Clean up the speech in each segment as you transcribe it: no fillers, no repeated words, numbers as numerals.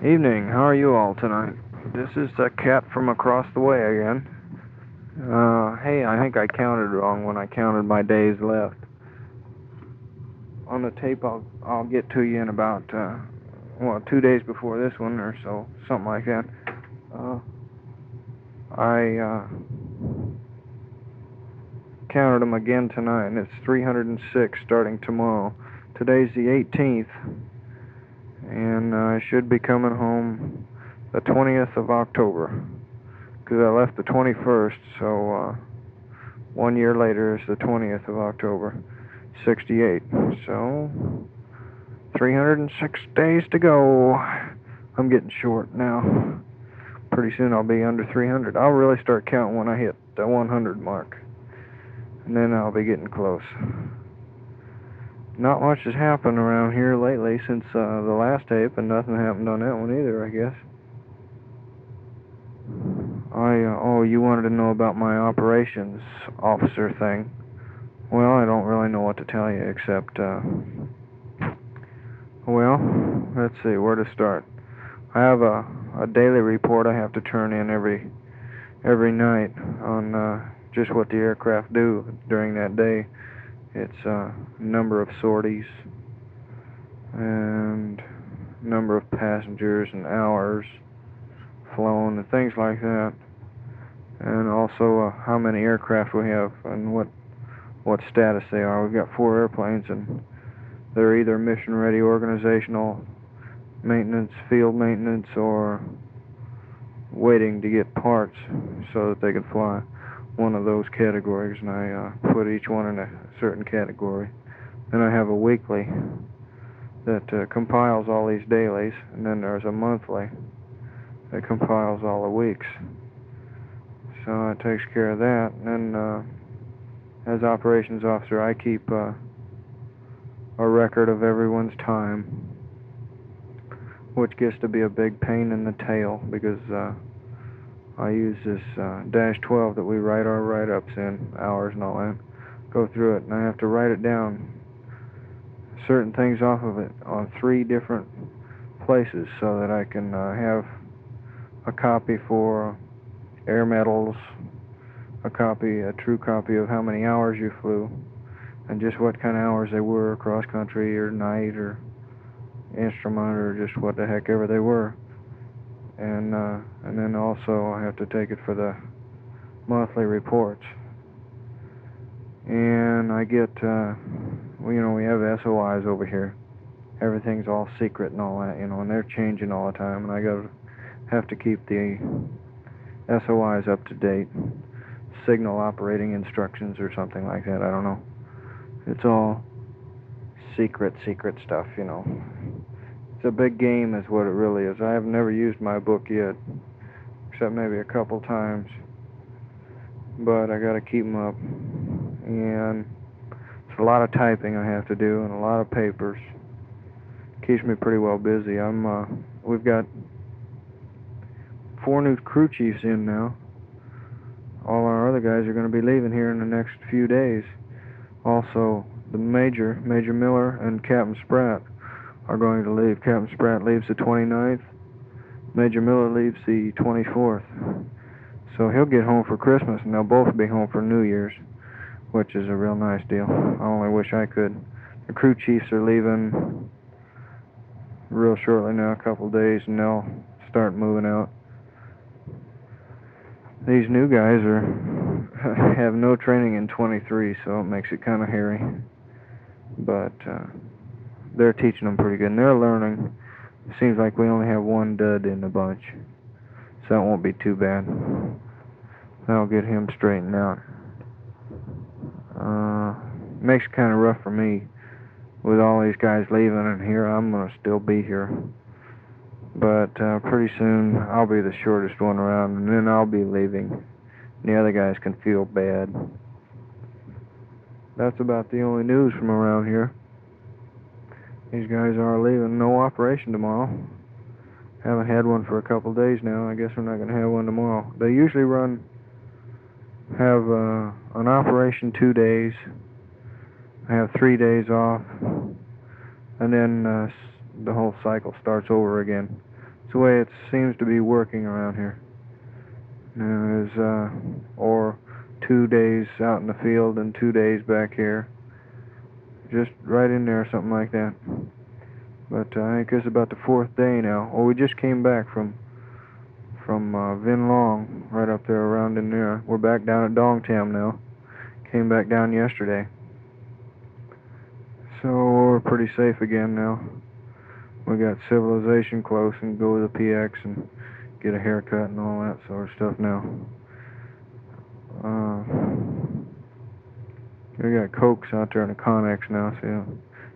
Evening, how are you all tonight? This is the cat from across the way again. Hey, I think I counted wrong when I counted my days left. On the tape I'll get to you in about, 2 days before this one or so, something like that. I counted them again tonight, and it's 306 starting tomorrow. Today's the 18th, and I should be coming home the 20th of October, because I left the 21st, so 1 year later is the 20th of October, 68. So 306 days to go. I'm getting short now. Pretty soon I'll be under 300. I'll really start counting when I hit the 100 mark, and then I'll be getting close. Not much has happened around here lately since the last tape, and nothing happened on that one either, I guess. You wanted to know about my operations officer thing. Well, I don't really know what to tell you except, let's see, where to start. I have a daily report I have to turn in every night on just what the aircraft do during that day. It's number of sorties and number of passengers and hours flown and things like that, and also how many aircraft we have and what status they are. We've got 4 airplanes, and they're either mission ready, organizational maintenance, field maintenance, or waiting to get parts so that they can fly. One of those categories, and I put each one in a certain category. Then I have a weekly that compiles all these dailies, and then there's a monthly that compiles all the weeks. So it takes care of that. And then as operations officer, I keep a record of everyone's time, which gets to be a big pain in the tail because I use this -12 that we write our write-ups in, hours and all that. Go through it, and I have to write it down, certain things off of it, on 3 different places so that I can have a copy for air medals, a true copy of how many hours you flew, and just what kind of hours they were, cross country or night or instrument or just what the heck ever they were. And then also I have to take it for the monthly reports. And I get, we have SOIs over here. Everything's all secret and all that, and they're changing all the time, and I have to keep the SOIs up to date. Signal operating instructions or something like that, I don't know. It's all secret stuff, It's a big game is what it really is. I have never used my book yet, except maybe a couple times, but I gotta keep them up, and it's a lot of typing I have to do and a lot of papers. Keeps me pretty well busy. We've got 4 new crew chiefs in now. All our other guys are going to be leaving here in the next few days. Also, the Major Miller, and Captain Spratt are going to leave. Captain Spratt leaves the 29th. Major Miller leaves the 24th. So he'll get home for Christmas, and they'll both be home for New Year's, which is a real nice deal. I only wish I could. The crew chiefs are leaving real shortly now, a couple days, and they'll start moving out. These new guys have no training in 23, so it makes it kind of hairy. But they're teaching them pretty good, and they're learning. It seems like we only have 1 dud in the bunch, so that won't be too bad. That'll get him straightened out. Makes it kind of rough for me with all these guys leaving, and here I'm going to still be here. But pretty soon I'll be the shortest one around, and then I'll be leaving. And the other guys can feel bad. That's about the only news from around here. These guys are leaving. No operation tomorrow. Haven't had one for a couple days now. I guess we're not going to have one tomorrow. They usually have an operation 2 days, have 3 days off, and then the whole cycle starts over again. It's the way it seems to be working around here. Or 2 days out in the field and 2 days back here. Just right in there, something like that. But I think it's about the 4th day now. Well, we just came back from Vinh Long, right up there around in there. We're back down at Dong Tam now. Came back down yesterday. So we're pretty safe again now. We got civilization close and go to the PX and get a haircut and all that sort of stuff now. We got Cokes out there in the Connex now, so you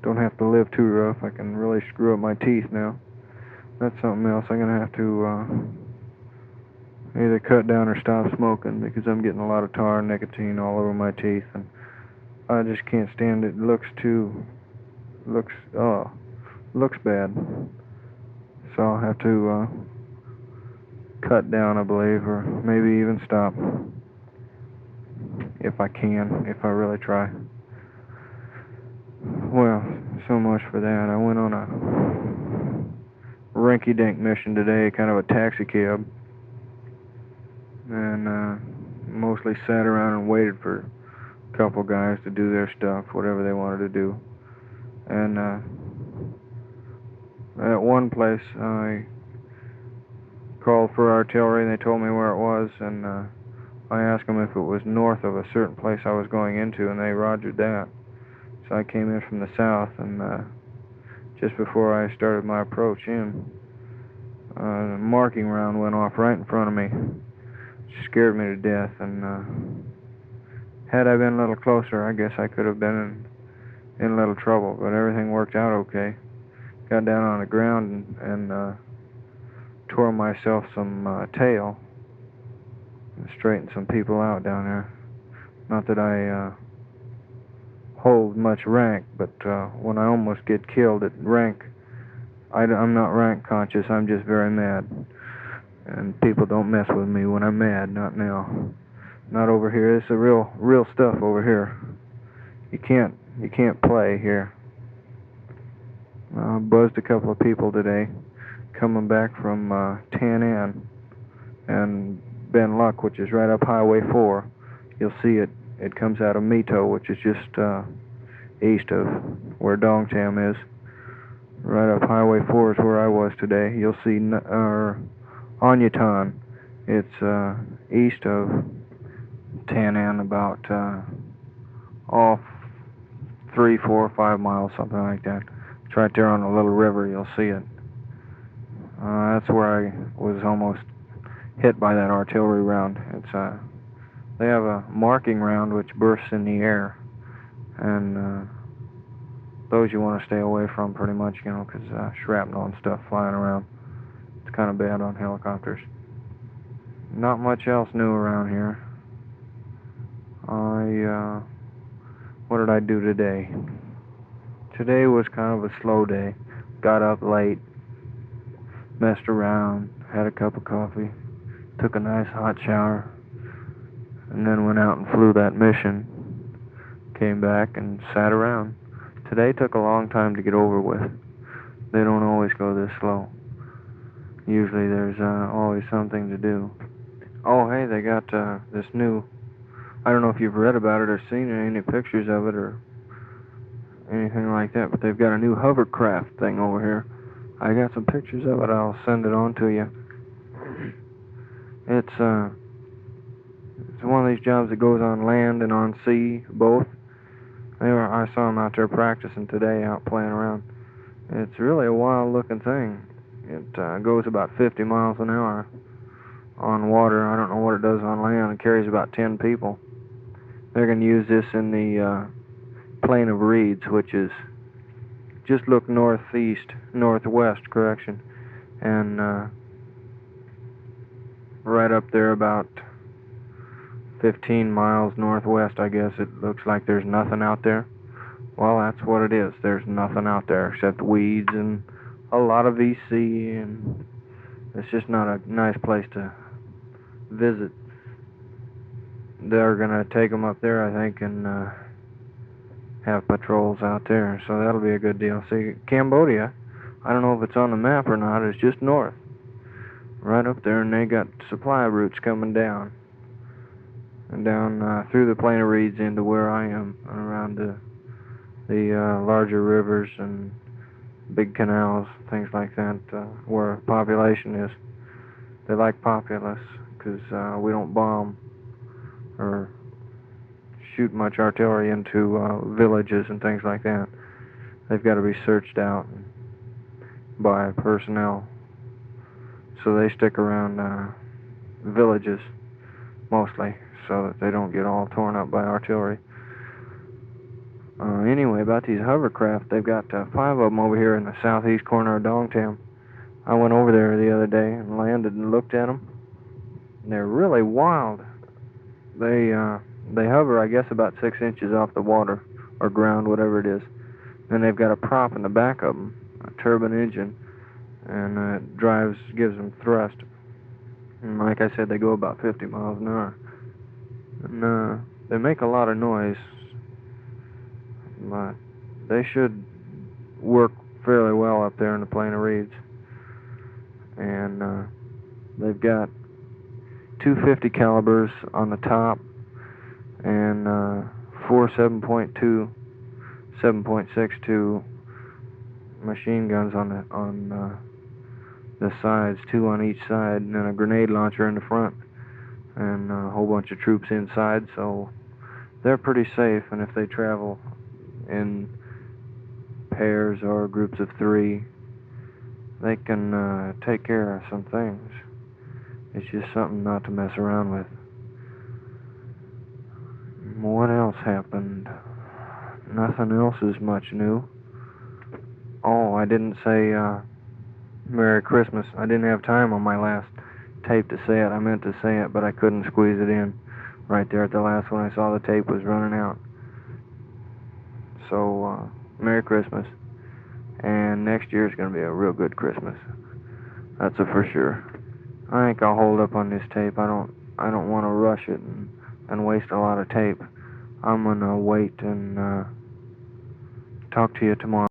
don't have to live too rough. I can really screw up my teeth now. That's something else. I'm gonna have to either cut down or stop smoking because I'm getting a lot of tar and nicotine all over my teeth, and I just can't stand it. It looks bad. So I'll have to cut down, I believe, or maybe even stop if I can, if I really try. Well, so much for that. I went on a rinky-dink mission today, kind of a taxi cab, and mostly sat around and waited for a couple guys to do their stuff, whatever they wanted to do. And at one place I called for artillery and they told me where it was, and I asked them if it was north of a certain place I was going into, and they rogered that. So I came in from the south, and just before I started my approach in, a marking round went off right in front of me. It scared me to death, and had I been a little closer, I guess I could have been in a little trouble, but everything worked out okay. Got down on the ground and tore myself some tail and straightened some people out down there. Not that I hold much rank, but when I almost get killed at rank, I'm not rank conscious. I'm just very mad, and people don't mess with me when I'm mad. Not now. Not over here. It's the real stuff over here. You can't play here. Buzzed a couple of people today coming back from Tan An and Ben Luck, which is right up Highway 4. You'll see it. It comes out of Mito, which is just east of where Dong Tam is. Right up Highway 4 is where I was today. You'll see Onyatan. It's east of Tan An, about 3, 4, 5 miles, something like that. It's right there on the little river. You'll see it. That's where I was almost hit by that artillery round. It's they have a marking round which bursts in the air, and those you want to stay away from pretty much, you know, because shrapnel and stuff flying around. It's kind of bad on helicopters. Not much else new around here. What did I do today? Today was kind of a slow day. Got up late, messed around, had a cup of coffee, took a nice hot shower, and then went out and flew that mission. Came back and sat around. Today took a long time to get over with. They don't always go this slow. Usually there's always something to do. Oh, hey, they got this new, I don't know if you've read about it or seen any pictures of it or anything like that, but they've got a new hovercraft thing over here. I got some pictures of it. I'll send it on to you. It's one of these jobs that goes on land and on sea, both. I saw them out there practicing today, out playing around. It's really a wild-looking thing. It goes about 50 miles an hour on water. I don't know what it does on land. It carries about 10 people. They're going to use this in the Plain of Reeds, which is just look northwest, correction, and right up there about 15 miles northwest, I guess. It looks like there's nothing out there. Well, that's what it is. There's nothing out there except weeds and a lot of VC, and it's just not a nice place to visit. They're going to take them up there, I think, and have patrols out there, so that'll be a good deal. See, Cambodia, I don't know if it's on the map or not, it's just north. right up there, and they got supply routes coming down. And down through the plain of reeds into where I am, and around the larger rivers and big canals, things like that, where population is. They like populace because we don't bomb or shoot much artillery into villages and things like that. They've got to be searched out by personnel, so they stick around villages mostly, so that they don't get all torn up by artillery. Anyway, about these hovercraft, they've got 5 of them over here in the southeast corner of Dong Tam. I went over there the other day and landed and looked at them. And they're really wild. They hover, I guess, about 6 inches off the water or ground, whatever it is. Then they've got a prop in the back of them, a turbine engine, and it gives them thrust. And like I said, they go about 50 miles an hour. And they make a lot of noise, but they should work fairly well up there in the plain of reeds. And they've got 250 calibers on the top, and 4 7.2, 7.62 machine guns on the sides, 2 on each side, and then a grenade launcher in the front, and a whole bunch of troops inside. So they're pretty safe, and if they travel in pairs or groups of 3, they can take care of some things. It's just something not to mess around with. What else happened? Nothing else is much new. Oh, I didn't say Merry Christmas. I didn't have time on my last tape to say it. I meant to say it, but I couldn't squeeze it in right there at the last one. I saw the tape was running out. So, Merry Christmas. And next year is going to be a real good Christmas. That's a for sure. I think I'll hold up on this tape. I don't want to rush it and waste a lot of tape. I'm going to wait and talk to you tomorrow.